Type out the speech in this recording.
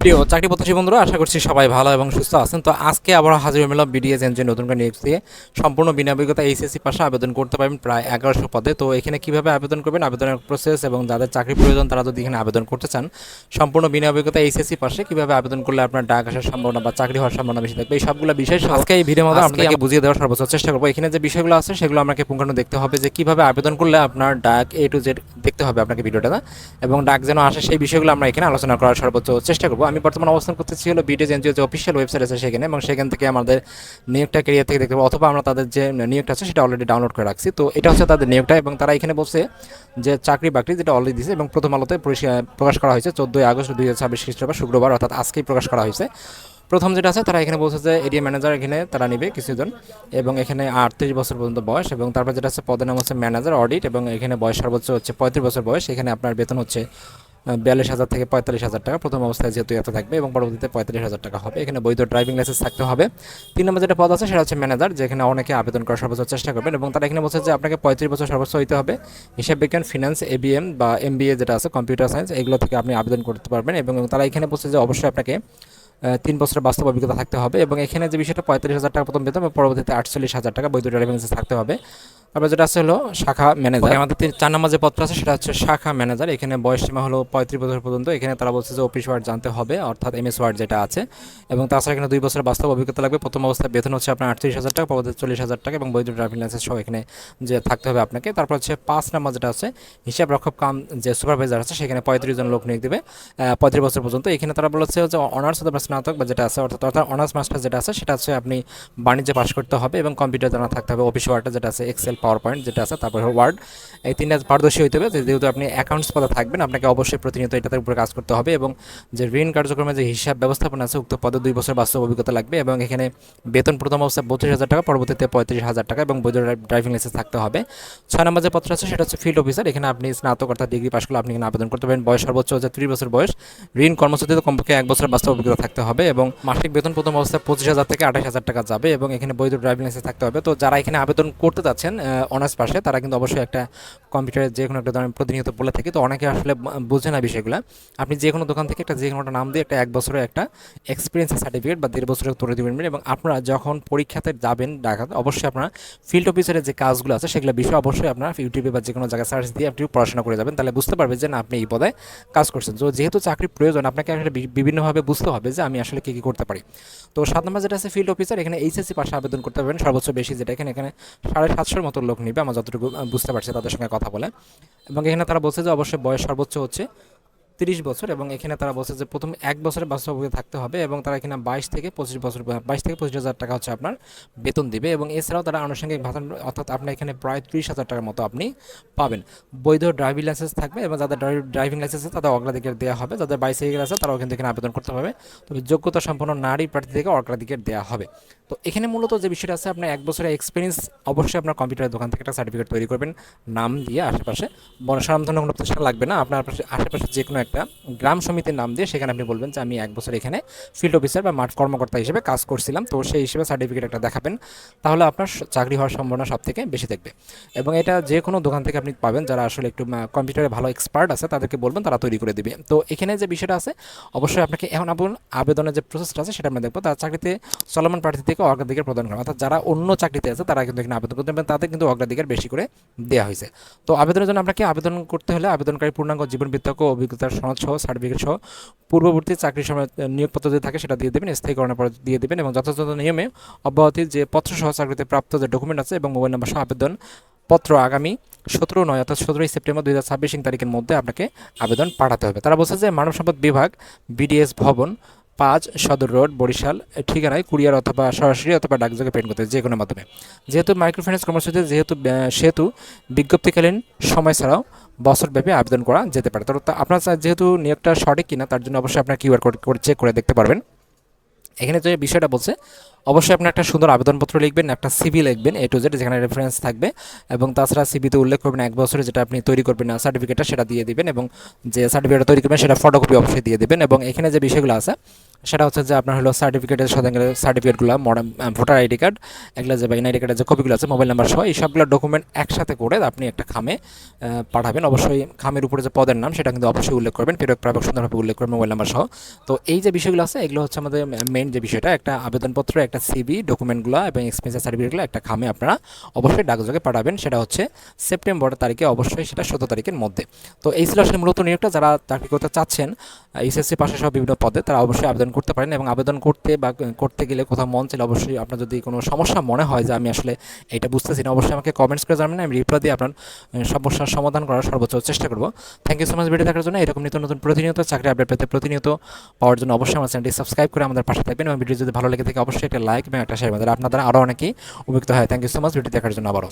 প্রিয় চাকরি প্রত্যাশী বন্ধুরা, আশা করছি সবাই ভালো এবং সুস্থ আছেন। তো আজকে আবার হাজির হলাম বিডিএস এনজিও নতুন করে নিয়োগ দিয়ে সম্পূর্ণ বিনা অভিজ্ঞতা এইচএসসি পাশে আবেদন করতে পারবেন প্রায় 1100 পদে। তো এখানে কিভাবে আবেদন করবেন, আবেদনের প্রসেস এবং যাদের চাকরি প্রয়োজন তারা যদি এখানে আবেদন করতে চান সম্পূর্ণ বিনা অভিজ্ঞতা এইচএসসি পাশে কিভাবে আবেদন করলে আপনার ডাক আসার সম্ভাবনা বা চাকরি হওয়ার সম্ভাবনা বেশি থাকবে, এই সবগুলো বিষয় আজকে এই ভিডিওর মধ্যে আপনাকে বুঝিয়ে দেওয়ার সর্বোচ্চ চেষ্টা করবো। এখানে যে বিষয়গুলো আছে সেগুলো আমাকে পুঙ্খানু দেখতে হবে যে কিভাবে আবেদন করলে আপনার ডাক এ টু জেড দেখতে হবে আপনাকে ভিডিওটা, এবং ডাক যেন আসে সেই বিষয়গুলো আমরা এখানে আলোচনা করার সর্বোচ্চ চেষ্টা করবো। আমি বর্তমানে অবস্থান করতেছি হলো বিডিএস এনজিও যে অফিসিয়াল ওয়েবসাইট আছে সেখানে, এবং সেখান থেকে আমাদের নিয়োগটা ক্যারিয়ার থেকে দেখতে পাবো, অথবা আমরা তাদের যে নিয়োগটা আছে সেটা অলরেডি ডাউনলোড করে রাখছি। তো এটা হচ্ছে তাদের নিয়োগটা, এবং তারা এখানে বলছে যে চাকরি বাকরি যেটা অলরেডি দিয়েছে এবং প্রথম আলোতে প্রকাশ করা হয়েছে 14 আগস্ট 2026 খ্রিস্টাব্দ শুক্রবার, অর্থাৎ আজকেই প্রকাশ করা হয়েছে। প্রথম যেটা আছে তারা এখানে বলছে যে এরিয়া ম্যানেজার এখানে তারা নেবে কিছুজন, এবং এখানে 38 বছর পর্যন্ত বয়স, এবং তারপর যেটা আছে পদের নাম হচ্ছে ম্যানেজার অডিট, এবং এখানে বয়স সর্বোচ্চ হচ্ছে 35 বছর বয়স। এখানে আপনার বেতন হচ্ছে 42,000 থেকে 45,000 টাকা প্রথম অবস্থায় যেহেতু এত থাকবে, এবং পরবর্তীতে 45,000 টাকা হবে। এখানে বৈধ ড্রাইভিং লাইসেন্স থাকতে হবে। 3 নম্বর যেটা পদ আছে সেটা হচ্ছে ম্যানেজার, যেখানে অনেকে আবেদন করার সর্বোচ্চ চেষ্টা করবেন, এবং তারা এখানে বলছে যে আপনাকে 35 বছর সর্বোচ্চ হইতে হবে। হিসাব বিজ্ঞান, ফিনান্স, এবিএম বা এমবিএ যেটা আছে কম্পিউটার সায়েন্স, এগুলো থেকে আপনি আবেদন করতে পারবেন। এবং তারা এখানে বলছে যে অবশ্যই আপনাকে 3 বছরের বাস্তব অভিজ্ঞতা থাকতে হবে, এবং এখানে যে বিষয়টা 45,000 টাকা প্রথম বেতন এবং পরবর্তীতে 48,000 টাকা বৈধ ড্রাইভিং লাইসেন্স থাকতে হবে। তারপর যেটা আছে হলো শাখা ম্যানেজার, আমাদের 4 নম্বর যে পদটা আছে সেটা হচ্ছে শাখা ম্যানেজার। এখানে বয়স সীমা হলো 35 বছর পর্যন্ত। এখানে তারা বলছে যে অফিস ওয়ার্ড জানতে হবে, অর্থাৎ এমএস ওয়ার্ড যেটা আছে, এবং তাছাড়া এখানে 2 বছরের বাস্তব অভিজ্ঞতা লাগবে। প্রথম অবস্থায় বেতন হচ্ছে আপনার 38,000 টাকা, পরবর্তীতে 40,000 টাকা, এবং বৈধ ড্রাইভিং লাইসেন্স সহ এখানে যে থাকতে হবে আপনাকে। তারপর হচ্ছে 5 নম্বর যেটা আছে হিসাব রক্ষক কাম যে সুপারভাইজার আছে, সেখানে 35 জন লোক নিয়োগ দেবে 35 বছর পর্যন্ত। এখানে তারা বলেছে যে অনার্স অথবা স্নাতক বা যেটা আছে অর্থাৎ অনার্স মাস্টার যেটা আছে সেটা হচ্ছে আপনি বাণিজ্যে পাশ করতে হবে, এবং কম্পিউটার জানা থাকতে হবে, অফিস ওয়ার্ডটা যেটা আছে, এক্সেল, পাওয়ার পয়েন্ট যেটা আছে, তারপর ওয়ার্ড, এই 3টা পারদর্শী হইতে হবে। যেহেতু আপনি অ্যাকাউন্টস পদে থাকবেন আপনাকে অবশ্যই প্রতিনিয়ত এটাতে উপরে কাজ করতে হবে, এবং যে ঋণ কার্যক্রমে যে হিসাব ব্যবস্থাপনা আছে উক্ত পদে 2 বছর বাস্তব অভিজ্ঞতা লাগবে, এবং এখানে বেতন প্রথম অবস্থায় 32,000 টাকা, পরবর্তীতে 35,000 টাকা, এবং বৈধ ড্রাইভিং লাইসেন্স থাকতে হবে। 6 নম্বর যে পত্র আছে সেটা হচ্ছে ফিল্ড অফিসার। এখানে আপনি স্নাতক অর্থাৎ ডিগ্রি পাশ করলে আপনি এখানে আবেদন করতে পারেন। বয়স সর্বোচ্চ হচ্ছে 30 বছর বয়স। ঋণ কর্মসূচিতে কমপক্ষে 1 বছর বাস্তব অভিজ্ঞতা থাকতে হবে, এবং মাসিক বেতন প্রথম অবস্থায় 25,000 থেকে 28,000 টাকা যাবে, এবং এখানে বৈধ ড্রাইভিং লাইসেন্স থাকতে হবে। তো যারা এখানে আবেদন করতে যাচ্ছেন অনার্স পাশে, তারা কিন্তু অবশ্যই একটা কম্পিউটারের যে কোনো একটা ধরনের প্রতিনিয়ত বলে থাকি, তো অনেকে আসলে বোঝে না বিষয়গুলো। আপনি যে কোনো দোকান থেকে একটা যে কোনো একটা নাম দিয়ে একটা 1 বছরের একটা এক্সপিরিয়েন্স সার্টিফিকেট বা 1.5 বছরের তুলে দেবেন, এবং আপনারা যখন পরীক্ষাতে যাবেন ঢাকাতে অবশ্যই আপনারা ফিল্ড অফিসারের যে কাজগুলো আছে সেগুলো বিষয়ে অবশ্যই আপনারা ইউটিউবে বা যে কোনো জায়গায় সার্চ দিয়ে আপনি পড়াশোনা করে যাবেন, তাহলে বুঝতে পারবেন যে না আপনি এই পদে কাজ করছেন। তো যেহেতু চাকরির প্রয়োজন আপনাকে আসলে বিভিন্নভাবে বুঝতে হবে যে আমি আসলে কী কী করতে পারি। তো 7 নম্বর যেটা আছে ফিল্ড অফিসার, এখানে এইচএসসি পাশে আবেদন করতে পারবেন সর্বোচ্চ বেশি, যেটা এখানে 750 মতো লোক নিবে আমার যতটুকু বুঝতে পারছি তাদের সঙ্গে কথা বলে। এবং এখানে তারা বলছে যে অবশ্যই বয়স সর্বোচ্চ হচ্ছে 30 বছর, এবং এখানে তারা বলছে যে প্রথম 1 বছরের বাস্তব অভিজ্ঞতা থাকতে হবে, এবং তারা এখানে 22 থেকে 25,000 টাকা হচ্ছে আপনার বেতন দিবে, এবং এছাড়াও তারা আনুষঙ্গিক ভাতা অর্থাৎ আপনার এখানে প্রায় 30,000 টাকার মতো আপনি পাবেন। বৈধ ড্রাইভিং লাইসেন্স থাকবে, এবং যাদের ড্রাইভিং লাইসেন্স আছে তাদের অগ্রাধিকার দেওয়া হবে, যাদের বাইসাইকেল আছে তারাও কিন্তু এখানে আবেদন করতে হবে। তবে যোগ্যতা সম্পন্ন নারী প্রার্থী থেকে অগ্রাধিকার দেওয়া হবে। তো এখানে মূলত যে বিষয়টা আছে আপনার 1 বছরের এক্সপিরিয়েন্স অবশ্যই আপনার কম্পিউটারের দোকান থেকে একটা সার্টিফিকেট তৈরি করবেন নাম দিয়ে, আশেপাশে বড় স্বনামধন্য কোনো প্রতিষ্ঠান লাগবে না, আপনার আশেপাশে যে কোনো একটা গ্রাম সমিতির নাম দিয়ে সেখানে আপনি বলবেন যে আমি 1 বছর এখানে ফিল্ড অফিসার বা মাঠ কর্মকর্তা হিসেবে কাজ করছিলাম, তো সেই হিসেবে সার্টিফিকেট একটা দেখাবেন, তাহলে আপনার চাকরি হওয়ার সম্ভাবনা সব থেকে বেশি থাকবে। এবং এটা যে কোনো দোকান থেকে আপনি পাবেন, যারা আসলে একটু কম্পিউটারে ভালো এক্সপার্ট আছে তাদেরকে বলবেন, তারা তৈরি করে দেবে। তো এখানে যে বিষয়টা আছে অবশ্যই আপনাকে এখন আবেদনের যে প্রসেসটা আছে সেটা আমরা দেখবো। তার চাকরিতে চলমান প্রার্থী থেকে অগ্রাধিকার প্রদান করা, অর্থাৎ যারা অন্য চাকরিতে আছে তারা কিন্তু এখানে আবেদন করতে পারেন, তাদের কিন্তু অগ্রাধিকার বেশি করে দেওয়া হয়েছে। তো আবেদনের জন্য আপনাকে আবেদন করতে হলে আবেদনকারী পূর্ণাঙ্গ জীবন বৃত্তান্ত অভিজ্ঞতার সনদ সহ সার্টিফিকেট সহ পূর্ববর্তী চাকরির সময় নিয়োগপত্র যদি থাকে সেটা দিয়ে দেবেন, স্থায়ীকরণের পর দিয়ে দেবেন, এবং যথাযথ নিয়মে অব্যাহতির যে পত্র সহ চাকরিতে প্রাপ্ত যে ডকুমেন্ট আছে এবং মোবাইল নাম্বার সহ আবেদন পত্র আগামী 17/9 অর্থাৎ 17 সেপ্টেম্বর 2026 তারিখের মধ্যে আপনাকে আবেদন পাঠাতে হবে। তারা বলছে যে মানব সম্পদ বিভাগ, বিডিএস ভবন, 5 সদর রোড, বরিশাল ঠিকানায় কুরিয়ার অথবা সরাসরি অথবা ডাকযোগে পেমেন্ট করতে যে কোনো মাধ্যমে। যেহেতু মাইক্রোফিন্যান্স কর্মসূচিতে সেহেতু বিজ্ঞপ্তিকালীন সময় ছাড়াও বছরব্যাপী আবেদন করা যেতে পারে। তো আপনার যেহেতু নিয়োগটা সঠিক কিনা তার জন্য অবশ্যই আপনার কিউআর কোড চেক করে দেখতে পারবেন। এখানে যে বিষয়টা বলছে অবশ্যই আপনি একটা সুন্দর আবেদনপত্র লিখবেন, একটা সিভি লিখবেন A to Z, যেখানে রেফারেন্স থাকবে, এবং তাছাড়া সিভিতে উল্লেখ করবেন 1 বছরে যেটা আপনি তৈরি করবেন না সার্টিফিকেটটা সেটা দিয়ে দিবেন, এবং যে সার্টিফিকেটটা তৈরি করবেন সেটা ফটোকপি অবশ্যই দিয়ে দেবেন। এবং এখানে যে বিষয়গুলো আছে সেটা হচ্ছে যে আপনার হলো সার্টিফিকেটের সাথে সার্টিফিকেটগুলো, মডার্ন ভোটার আইডি কার্ড, এগুলো যে বা এনআইডি কার্ডের যে কপিগুলো আছে, মোবাইল নাম্বার সহ এই সবগুলো ডকুমেন্ট একসাথে করে আপনি একটা খামে পাঠাবেন। অবশ্যই খামের উপরে যে পদের নাম সেটা কিন্তু অবশ্যই উল্লেখ করবেন, প্রেরক প্রাপক সুন্দরভাবে উল্লেখ করবেন মোবাইল নাম্বার সহ। তো এই যে বিষয়গুলো আছে এগুলো হচ্ছে আমাদের মেইন যে বিষয়টা, একটা আবেদনপত্র, একটা সিভি, ডকুমেন্টগুলো এবং এক্সপেন্সের সার্টিফিকেটগুলো একটা খামে আপনারা অবশ্যই ডাকযোগে পাঠাবেন। সেটা হচ্ছে সেপ্টেম্বর তারিখে, অবশ্যই সেটা 17 তারিখের মধ্যে। তো এই ছিল আসলে মূলত নিয়োগটা। যারা চাকরি করতে চাচ্ছেন এইচএসসি পাশে সহ বিভিন্ন পদে, তারা অবশ্যই আবেদন করতে পারেন। এবং আবেদন করতে বা করতে গেলে কোথাও মন চাইলে অবশ্যই আপনার যদি কোনো সমস্যা মনে হয় যে আমি আসলে এটা বুঝতেছি না, অবশ্যই আমাকে কমেন্টস করে জানাবেন, আমি রিপ্লাই দিয়ে আপনার সমস্যার সমাধান করার সর্বোচ্চ চেষ্টা করব। Thank you so much video দেখার জন্য। এরকম নিত্য নতুন প্রতিনিয়ত চাকরি আপডেট পেতে, প্রতিনিয়ত পাওয়ার জন্য অবশ্যই আমার চ্যানেলটি সাবস্ক্রাইব করে আমাদের পাশে থাকবেন, এবং ভিডিও যদি ভালো লেগে থাকে অবশ্যই একটা লাইক এবং একটা শেয়ার, আপনার দ্বারা আরও অনেকেই উপকৃত হয়। Thank you so much video দেখার জন্য আবারও।